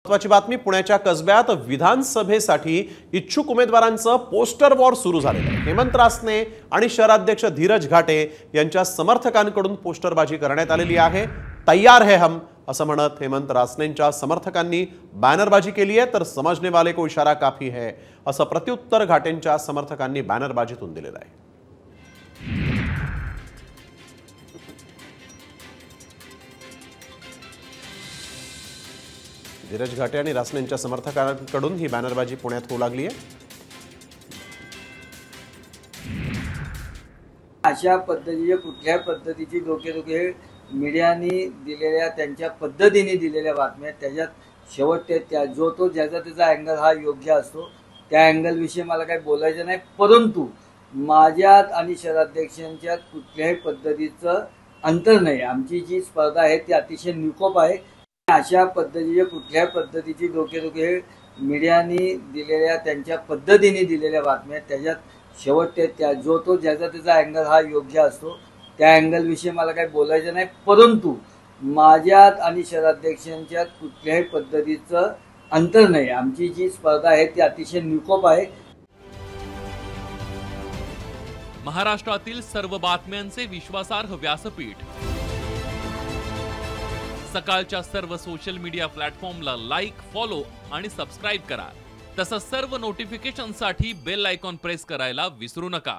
महत्त्वाची बातमी, पुण्याच्या कसब्यात विधानसभेसाठी इच्छुक उमेदवारांचं पोस्टर वॉर सुरू झालेलं आहे। हेमंत रासने आणि शहराध्यक्ष धीरज घाटे यांच्या समर्थकांकडून पोस्टरबाजी करण्यात आलेली आहे। तैयार है हम असं म्हणत हेमंत रासनेंच्या समर्थकांनी बॅनरबाजी केली आहे, तर समझने वाले को इशारा काफी है असं प्रत्युत्तर घाटेंच्या समर्थकांनी बॅनरबाजीतून दिलेलं आहे। धीरज घाटे आणि रासनेंच्या समर्थकांकडून ही बॅनरबाजी पुण्यात होऊ लागली आहे। अशा पद्धतीचे कुठल्या पद्धतीची डोकेदुखी मीडियाने दिलेल्या त्यांच्या पद्धतीने दिलेल्या बातम्या, त्याच्यात शेवट त्या जो तो ज्याचा त्याचा अँगल हा योग्य असतो, त्या अँगल विषयी मला काही बोलायचं नाही। परंतु माझ्यात आणि शहराध्यक्षांच्यात कुठल्याही पद्धतीचं अंतर नाही। आमची जी स्पर्धा आहे ती अतिशय निकोप आहे। अशा पद्धतीचे कुठल्या पद्धतीची डोकेदुखी मीडियाने दिलेल्या त्यांच्या पद्धतीने दिलेल्या बातम्या, त्याच्यात शेवट त्या जो तो ज्याचा त्याचा अँगल हा योग्य असतो, त्या अँगल विषयी मला काही बोलायचं नाही। परंतु माझ्यात आणि शहराध्यक्षांच्यात कुठल्याही पद्धतीचं अंतर नाही। आमची जी स्पर्धा आहे ती अतिशय निकोप आहे। महाराष्ट्रातील सर्व बातम्यांचे विश्वासार्ह व्यासपीठ, सकाळच्या सर्व सोशल मीडिया प्लॅटफॉर्मला लाईक, फॉलो आणि सबस्क्राईब करा। तसंच सर्व नोटिफिकेशनसाठी बेल आयकॉन प्रेस करायला विसरू नका।